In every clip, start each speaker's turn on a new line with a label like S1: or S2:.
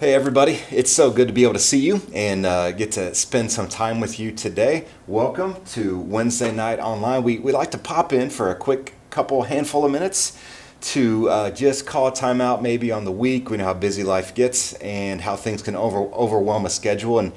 S1: Hey everybody, it's so good to be able to see you and get to spend some time with you today. Welcome to Wednesday Night Online. We like to pop in for a quick handful of minutes to just call a timeout maybe on the week. We know how busy life gets and how things can overwhelm a schedule. And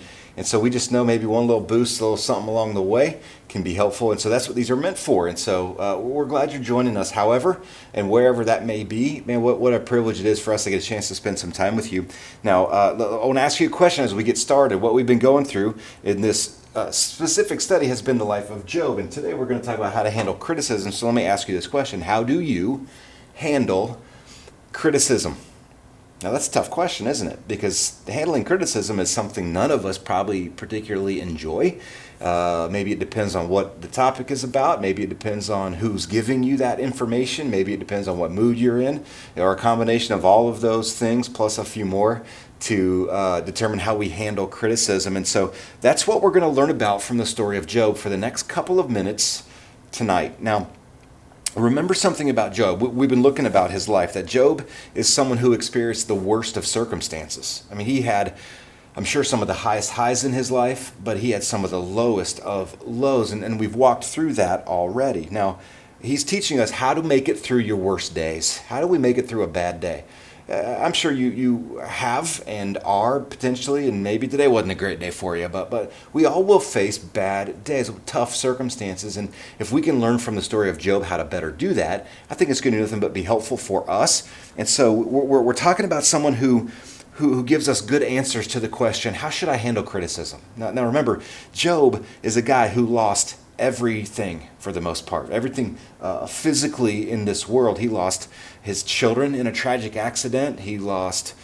S1: so we just know maybe one little boost, a little something along the way can be helpful. And so that's what these are meant for. And so we're glad you're joining us, however, and wherever that may be. Man, what a privilege it is for us to get a chance to spend some time with you. Now, I want to ask you a question as we get started. What we've been going through in this specific study has been the life of Job. And today we're going to talk about how to handle criticism. So let me ask you this question. How do you handle criticism? Now that's a tough question, isn't it? Because handling criticism is something none of us probably particularly enjoy. Maybe it depends on what the topic is about. Maybe it depends on who's giving you that information. Maybe it depends on what mood you're in, or a combination of all of those things plus a few more to determine how we handle criticism. And so that's what we're going to learn about from the story of Job for the next couple of minutes tonight. Now, remember something about Job. We've been looking about his life, that Job is someone who experienced the worst of circumstances. I mean, he had, I'm sure, some of the highest highs in his life, but he had some of the lowest of lows, and we've walked through that already. Now, he's teaching us how to make it through your worst days. How do we make it through a bad day? I'm sure you have and are potentially, and maybe today wasn't a great day for you, but we all will face bad days, tough circumstances, and if we can learn from the story of Job how to better do that, I think it's going to do nothing but be helpful for us. And so we're talking about someone who gives us good answers to the question, how should I handle criticism? Now remember, Job is a guy who lost everything for the most part. Everything physically in this world. He lost his children in a tragic accident. He lost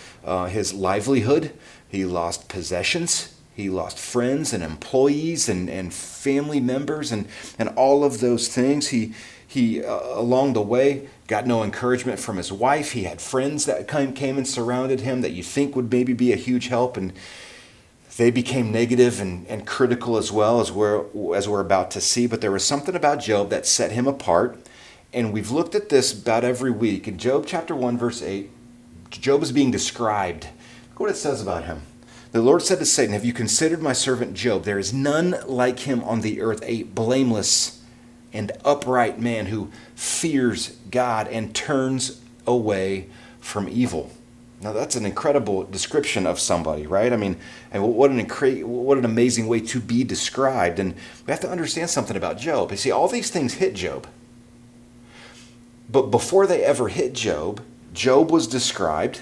S1: his livelihood. He lost possessions. He lost friends and employees and family members and all of those things. He along the way got no encouragement from his wife. He had friends that came and surrounded him that you think would maybe be a huge help, and they became negative and critical as well, as we're about to see. But there was something about Job that set him apart. And we've looked at this about every week. In Job chapter 1, verse 8, Job is being described. Look what it says about him. The Lord said to Satan, "Have you considered my servant Job? There is none like him on the earth, a blameless and upright man who fears God and turns away from evil." Now that's an incredible description of somebody, right? I mean, and what an amazing way to be described. And we have to understand something about Job. You see, all these things hit Job. But before they ever hit Job, Job was described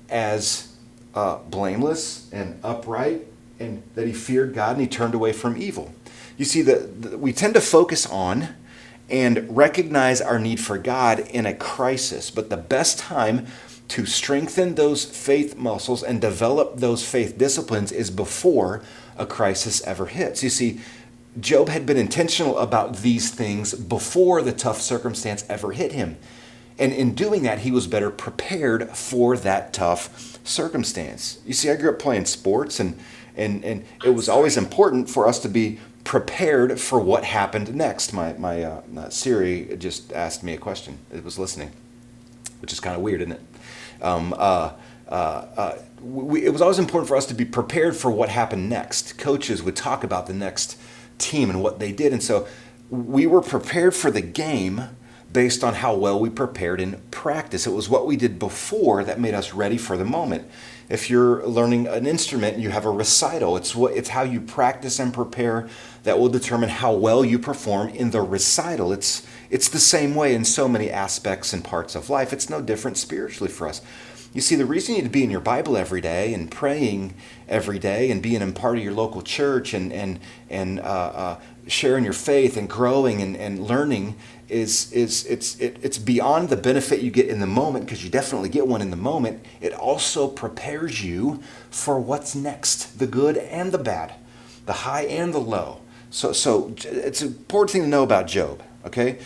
S1: as blameless and upright, and that he feared God and he turned away from evil. You see, we tend to focus on and recognize our need for God in a crisis, but the best time to strengthen those faith muscles and develop those faith disciplines is before a crisis ever hits. You see, Job had been intentional about these things before the tough circumstance ever hit him. And in doing that, he was better prepared for that tough circumstance. You see, I grew up playing sports, and it was always important for us to be prepared for what happened next. My Siri just asked me a question. It was listening, which is kind of weird, isn't it? It was always important for us to be prepared for what happened next. Coaches would talk about the next team and what they did. And so we were prepared for the game based on how well we prepared in practice. It was what we did before that made us ready for the moment. If you're learning an instrument and you have a recital, it's how you practice and prepare that will determine how well you perform in the recital. It's the same way in so many aspects and parts of life. It's no different spiritually for us. You see, the reason you need to be in your Bible every day and praying every day and being a part of your local church and sharing your faith and growing and learning it's beyond the benefit you get in the moment, because you definitely get one in the moment. It also prepares you for what's next, the good and the bad, the high and the low. So it's an important thing to know about Job. Okay,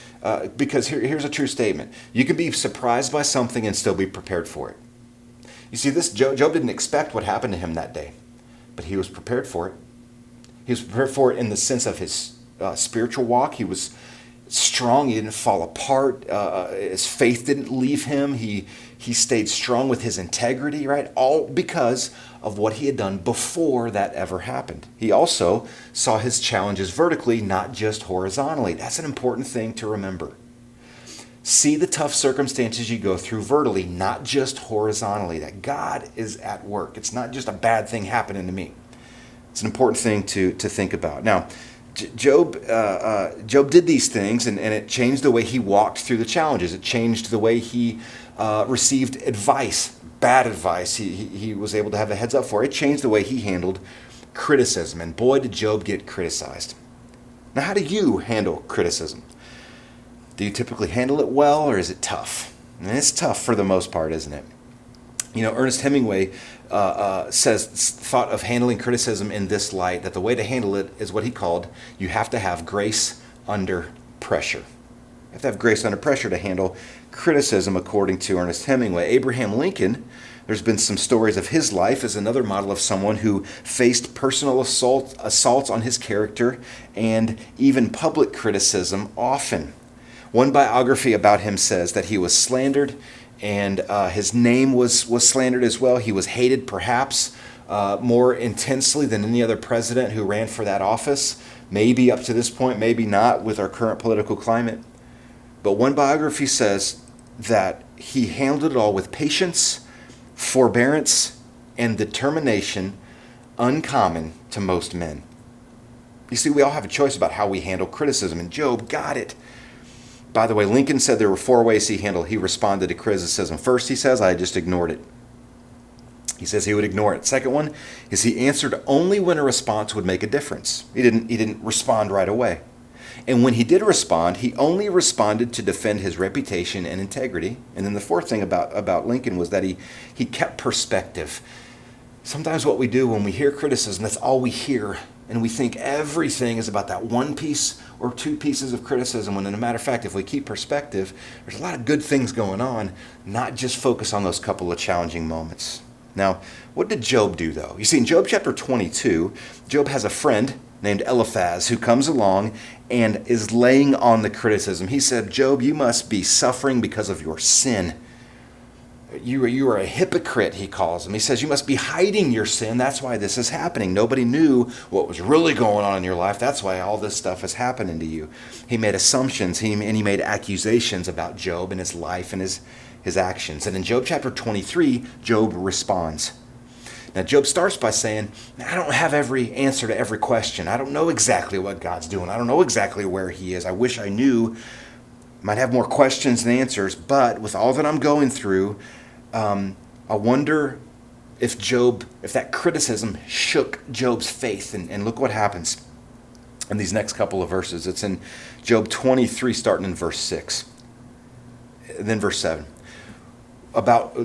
S1: because here's a true statement. You can be surprised by something and still be prepared for it. You see, Job didn't expect what happened to him that day, but he was prepared for it. He was prepared for it in the sense of his spiritual walk. He was strong. He didn't fall apart. His faith didn't leave him. He stayed strong with his integrity, right? All because of what he had done before that ever happened. He also saw his challenges vertically, not just horizontally. That's an important thing to remember. See the tough circumstances you go through vertically, not just horizontally, that God is at work. It's not just a bad thing happening to me. It's an important thing to think about. Now, Job did these things, and it changed the way he walked through the challenges. It changed the way he received advice, bad advice. He was able to have a heads up for it. It changed the way he handled criticism, and boy, did Job get criticized. Now, how do you handle criticism? Do you typically handle it well, or is it tough? And it's tough for the most part, isn't it? You know, Ernest Hemingway thought of handling criticism in this light, that the way to handle it is what he called, you have to have grace under pressure. You have to have grace under pressure to handle criticism, according to Ernest Hemingway. Abraham Lincoln, there's been some stories of his life as another model of someone who faced personal assaults on his character and even public criticism often. One biography about him says that he was slandered, and his name was slandered as well. He was hated perhaps more intensely than any other president who ran for that office, maybe up to this point, maybe not with our current political climate. But one biography says that he handled it all with patience, forbearance, and determination uncommon to most men. You see, we all have a choice about how we handle criticism, and Job got it. By the way, Lincoln said there were 4 ways he responded to criticism. First, he says, I just ignored it. He says he would ignore it. Second one is he answered only when a response would make a difference. He didn't respond right away. And when he did respond, he only responded to defend his reputation and integrity. And then the fourth thing about Lincoln was that he kept perspective. Sometimes what we do when we hear criticism, that's all we hear. And we think everything is about that one piece or 2 pieces of criticism, when in a matter of fact, if we keep perspective, there's a lot of good things going on, not just focus on those couple of challenging moments. Now, what did Job do, though? You see, in Job chapter 22, Job has a friend named Eliphaz who comes along and is laying on the criticism. He said, Job, you must be suffering because of your sin. You are a hypocrite, he calls him. He says, you must be hiding your sin. That's why this is happening. Nobody knew what was really going on in your life. That's why all this stuff is happening to you. He made assumptions, and he made accusations about Job and his life and his actions. And in Job chapter 23, Job responds. Now, Job starts by saying, I don't have every answer to every question. I don't know exactly what God's doing. I don't know exactly where he is. I wish I knew. Might have more questions than answers, but with all that I'm going through, I wonder if that criticism shook Job's faith. And look what happens in these next couple of verses. It's in Job 23, starting in verse 6, then verse 7.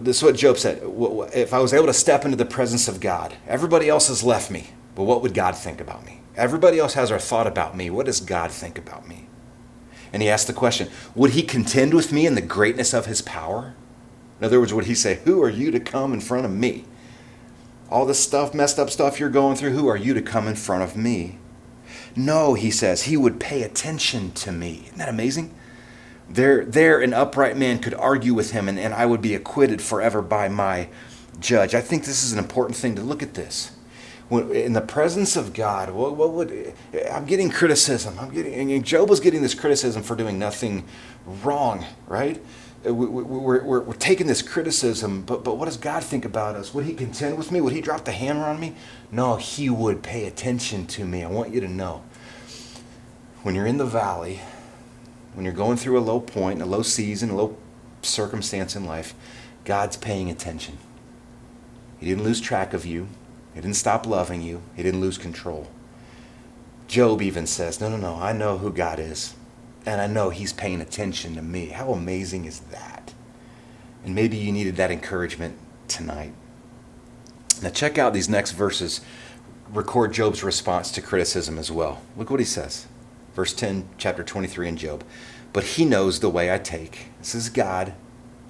S1: This is what Job said. If I was able to step into the presence of God, everybody else has left me, but what would God think about me? Everybody else has their thought about me. What does God think about me? And he asked the question, would he contend with me in the greatness of his power? In other words, would he say, who are you to come in front of me? All this stuff, messed up stuff you're going through, who are you to come in front of me? No, he says, he would pay attention to me. Isn't that amazing? There an upright man could argue with him, and I would be acquitted forever by my judge. I think this is an important thing to look at this. In the presence of God, I'm getting criticism. Job was getting this criticism for doing nothing wrong, right? We're taking this criticism, but what does God think about us? Would he contend with me? Would he drop the hammer on me? No, he would pay attention to me. I want you to know, when you're in the valley, when you're going through a low point, a low season, a low circumstance in life, God's paying attention. He didn't lose track of you. He didn't stop loving you. He didn't lose control. Job even says, no, I know who God is. And I know he's paying attention to me. How amazing is that? And maybe you needed that encouragement tonight. Now check out these next verses. Record Job's response to criticism as well. Look what he says. Verse 10, chapter 23 in Job. But he knows the way I take. This is God.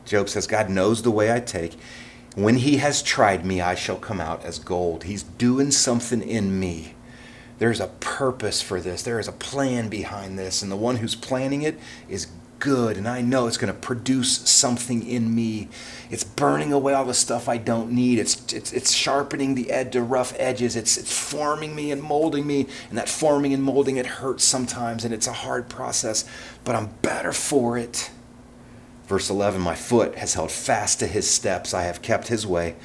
S1: Job says, God knows the way I take. When he has tried me, I shall come out as gold. He's doing something in me There's a purpose for this. There is a plan behind this. And the one who's planning it is good. And I know it's going to produce something in me. It's burning away all the stuff I don't need. It's sharpening the rough edges. It's forming me and molding me. And that forming and molding, it hurts sometimes. And it's a hard process. But I'm better for it. Verse 11, my foot has held fast to his steps. I have kept his way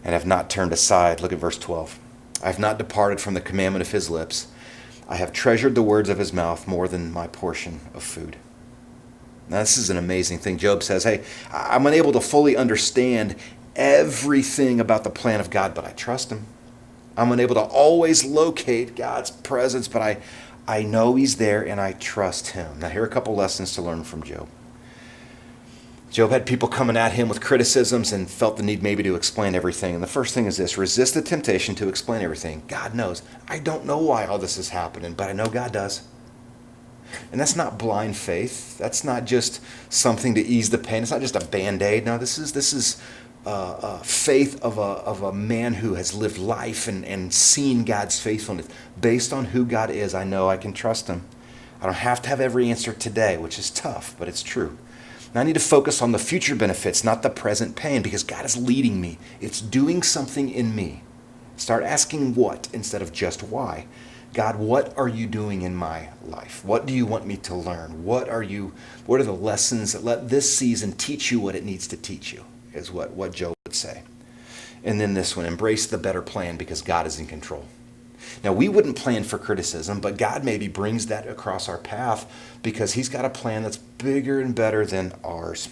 S1: and have not turned aside. Look at verse 12. I have not departed from the commandment of his lips. I have treasured the words of his mouth more than my portion of food. Now, this is an amazing thing. Job says, hey, I'm unable to fully understand everything about the plan of God, but I trust him. I'm unable to always locate God's presence, but I know he's there and I trust him. Now, here are a couple lessons to learn from Job. Job had people coming at him with criticisms and felt the need maybe to explain everything. And the first thing is this: resist the temptation to explain everything. God knows. I don't know why all this is happening, but I know God does. And that's not blind faith. That's not just something to ease the pain. It's not just a Band-Aid. No, this is faith of a man who has lived life and seen God's faithfulness. Based on who God is, I know I can trust him. I don't have to have every answer today, which is tough, but it's true. And I need to focus on the future benefits, not the present pain, because God is leading me. It's doing something in me. Start asking what instead of just why. God, what are you doing in my life? What do you want me to learn? What are the lessons that let this season teach you what it needs to teach you, is what Job would say. And then this one, embrace the better plan because God is in control. Now, we wouldn't plan for criticism, but God maybe brings that across our path because he's got a plan that's bigger and better than ours.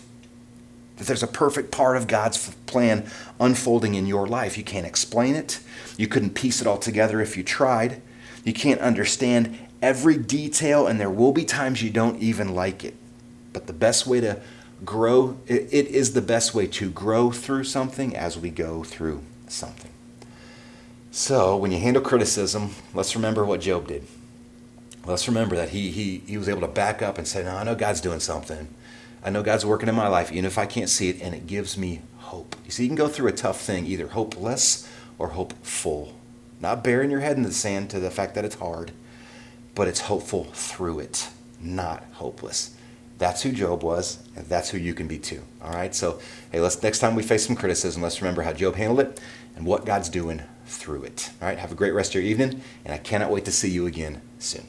S1: That there's a perfect part of God's plan unfolding in your life. You can't explain it. You couldn't piece it all together if you tried. You can't understand every detail, and there will be times you don't even like it. But the best way to grow, it is the best way to grow through something as we go through something. So when you handle criticism, let's remember what Job did. Let's remember that he was able to back up and say, no, I know God's doing something. I know God's working in my life, even if I can't see it, and it gives me hope. You see, you can go through a tough thing, either hopeless or hopeful. Not burying your head in the sand to the fact that it's hard, but it's hopeful through it, not hopeless. That's who Job was, and that's who you can be too. All right, so hey, next time we face some criticism, let's remember how Job handled it and what God's doing through it. All right, have a great rest of your evening, and I cannot wait to see you again soon.